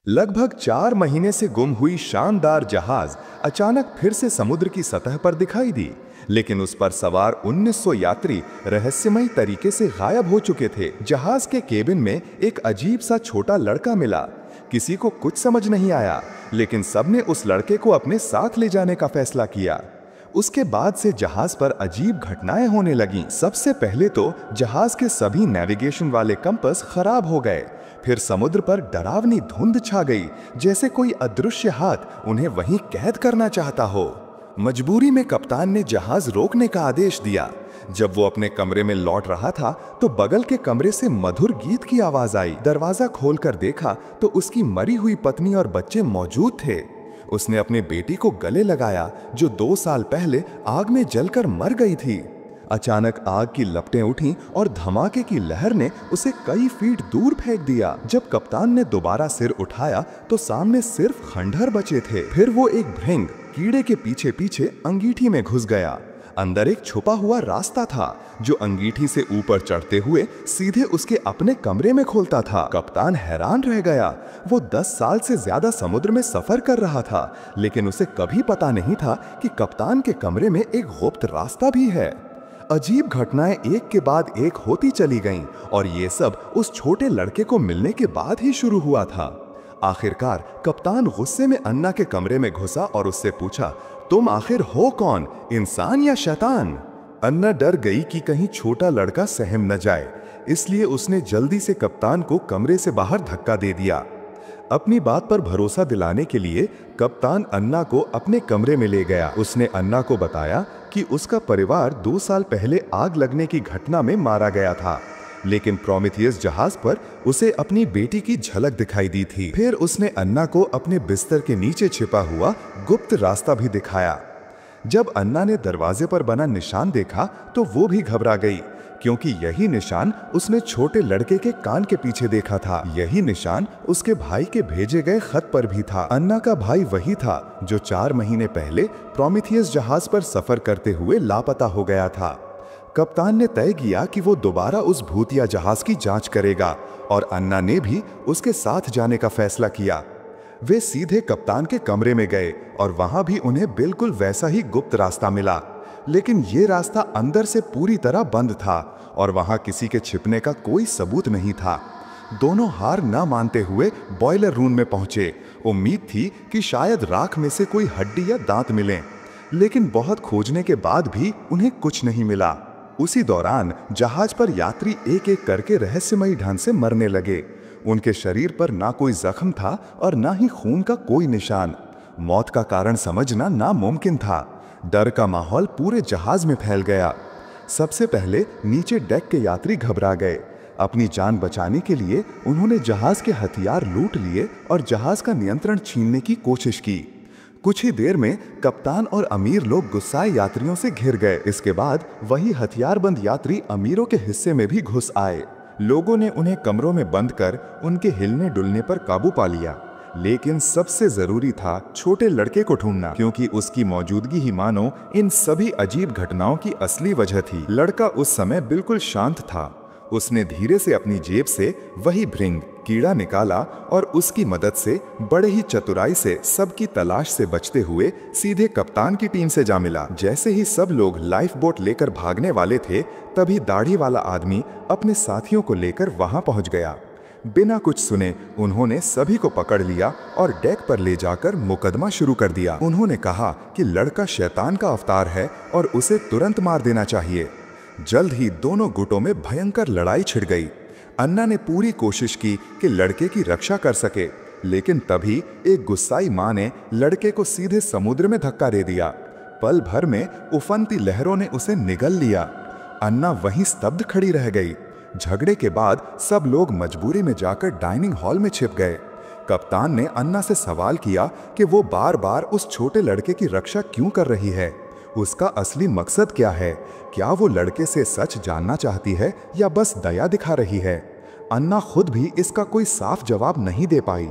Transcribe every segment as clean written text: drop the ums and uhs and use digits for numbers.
लगभग 4 महीने से गुम हुई शानदार जहाज अचानक फिर से समुद्र की सतह पर दिखाई दी, लेकिन उस पर सवार 1900 यात्री रहस्यमयी तरीके से गायब हो चुके थे। जहाज के केबिन में एक अजीब सा छोटा लड़का मिला। किसी को कुछ समझ नहीं आया, लेकिन सबने उस लड़के को अपने साथ ले जाने का फैसला किया। उसके बाद से जहाज पर अजीब घटनाएं होने लगीं। सबसे पहले तो जहाज के सभी नेविगेशन वाले कंपास खराब हो गए। फिर समुद्र पर डरावनी धुंध छा गई, जैसे कोई अदृश्य हाथ उन्हें वहीं कैद करना चाहता हो। मजबूरी में कप्तान ने जहाज रोकने का आदेश दिया। जब वो अपने कमरे में लौट रहा था तो बगल के कमरे से मधुर गीत की आवाज आई। दरवाजा खोलकर देखा तो उसकी मरी हुई पत्नी और बच्चे मौजूद थे। उसने अपने बेटी को गले लगाया, जो 2 साल पहले आग में जलकर मर गई थी। अचानक आग की लपटें उठीं और धमाके की लहर ने उसे कई फीट दूर फेंक दिया। जब कप्तान ने दोबारा सिर उठाया तो सामने सिर्फ खंडहर बचे थे। फिर वो एक भृंग कीड़े के पीछे पीछे अंगीठी में घुस गया। अंदर एक छुपा हुआ रास्ता था जो अंगीठी से ऊपर चढ़ते हुए सीधे उसके अपने कमरे में खोलता था। कप्तान हैरान रह गया। वो 10 साल से ज्यादा समुद्र में सफर कर रहा था, लेकिन उसे कभी पता नहीं था कि कप्तान के कमरे में एक गुप्त रास्ता भी है। अजीब घटनाएं एक के बाद एक होती चली गईं और ये सब उस छोटे लड़के को मिलने के बाद ही शुरू हुआ था। आखिरकार कप्तान गुस्से में अन्ना के कमरे में घुसा और उससे पूछा, तुम आखिर हो कौन, इंसान या शैतान? अन्ना डर गई कि कहीं छोटा लड़का सहम न जाए, इसलिए उसने जल्दी से कप्तान को कमरे से बाहर धक्का दे दिया। अपनी बात पर भरोसा दिलाने के लिए कप्तान अन्ना को अपने कमरे में ले गया। उसने अन्ना को बताया कि उसका परिवार 2 साल पहले आग लगने की घटना में मारा गया था, लेकिन प्रोमेथियस जहाज पर उसे अपनी बेटी की झलक दिखाई दी थी। फिर उसने अन्ना को अपने बिस्तर के नीचे छिपा हुआ गुप्त रास्ता भी दिखाया। जब अन्ना ने दरवाजे पर बना निशान देखा तो वो भी घबरा गई, क्योंकि यही निशान उसने छोटे लड़के के कान के पीछे देखा था। यही निशान उसके भाई के भेजे गए खत पर भी था। अन्ना का भाई वही था जो 4 महीने पहले प्रोमेथियस जहाज पर सफर करते हुए लापता हो गया था। कप्तान ने तय किया कि वो दोबारा उस भूतिया जहाज की जांच करेगा और अन्ना ने भी उसके साथ जाने का फैसला किया। वे सीधे कप्तान के कमरे में गए और वहां भी उन्हें बिल्कुल वैसा ही गुप्त रास्ता मिला, लेकिन ये रास्ता अंदर से पूरी तरह बंद था और वहां किसी के छिपने का कोई सबूत नहीं था। दोनों हार न मानते हुए बॉयलर रूम में पहुंचे। उम्मीद थी कि शायद राख में से कोई हड्डी या दांत मिलें, लेकिन बहुत खोजने के बाद भी उन्हें कुछ नहीं मिला। उसी दौरान जहाज पर यात्री एक एक करके रहस्यमयी ढंग से मरने लगे। उनके शरीर पर ना कोई जख्म था और ना ही खून का कोई निशान। मौत का कारण समझना नामुमकिन था। डर का माहौल पूरे जहाज में फैल गया। सबसे पहले नीचे डेक के यात्री घबरा गए। अपनी जान बचाने के लिए उन्होंने जहाज के हथियार लूट लिए और जहाज का नियंत्रण छीनने की कोशिश की। कुछ ही देर में कप्तान और अमीर लोग गुस्साए यात्रियों से घिर गए। इसके बाद वही हथियारबंद यात्री अमीरों के हिस्से में भी घुस आए। लोगों ने उन्हें कमरों में बंद कर उनके हिलने डुलने पर काबू पा लिया, लेकिन सबसे जरूरी था छोटे लड़के को ढूंढना, क्योंकि उसकी मौजूदगी ही मानो इन सभी अजीब घटनाओं की असली वजह थी। लड़का उस समय बिल्कुल शांत था। उसने धीरे से अपनी जेब से वही भृंग कीड़ा निकाला और उसकी मदद से बड़े ही चतुराई से सबकी तलाश से बचते हुए सीधे कप्तान की टीम से जा मिला। जैसे ही सब लोग लाइफ बोट लेकर भागने वाले थे, तभी दाढ़ी वाला आदमी अपने साथियों को लेकर वहां पहुंच गया। बिना कुछ सुने उन्होंने सभी को पकड़ लिया और डेक पर ले जाकर मुकदमा शुरू कर दिया। उन्होंने कहा कि लड़का शैतान का अवतार है और उसे तुरंत मार देना चाहिए। जल्द ही दोनों गुटों में भयंकर लड़ाई छिड़ गई। अन्ना ने पूरी कोशिश की कि लड़के की रक्षा कर सके, लेकिन तभी एक गुस्साई मां ने लड़के को सीधे समुद्र में धक्का दे दिया। पल भर में उफनती लहरों ने उसे निगल लिया। अन्ना वहीं स्तब्ध खड़ी रह गई। झगड़े के बाद सब लोग मजबूरी में जाकर डाइनिंग हॉल में छिप गए। कप्तान ने अन्ना से सवाल किया कि वो बार बार उस छोटे लड़के की रक्षा क्यों कर रही है, उसका असली मकसद क्या है, क्या वो लड़के से सच जानना चाहती है या बस दया दिखा रही है। अन्ना खुद भी इसका कोई साफ जवाब नहीं दे पाई।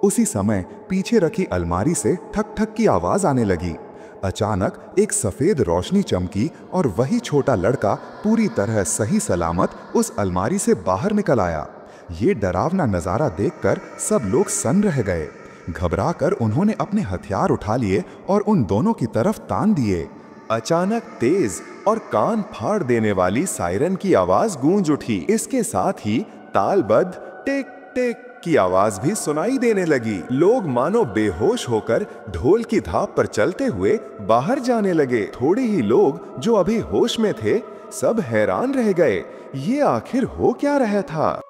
उसी समय पीछे रखी अलमारी से ठक ठक की आवाज आने लगी। अचानक एक सफेद रोशनी चमकी और वही छोटा लड़का पूरी तरह सही सलामत उस अलमारी से बाहर निकल आया। ये डरावना नजारा देखकर सब लोग सन्न रह गए। घबराकर उन्होंने अपने हथियार उठा लिए और उन दोनों की तरफ तान दिए। अचानक तेज और कान फाड़ देने वाली सायरन की आवाज गूंज उठी। इसके साथ ही तालबद्ध टिक टिक की आवाज भी सुनाई देने लगी। लोग मानो बेहोश होकर ढोल की धाप पर चलते हुए बाहर जाने लगे। थोड़े ही लोग जो अभी होश में थे, सब हैरान रह गए। ये आखिर हो क्या रहा था?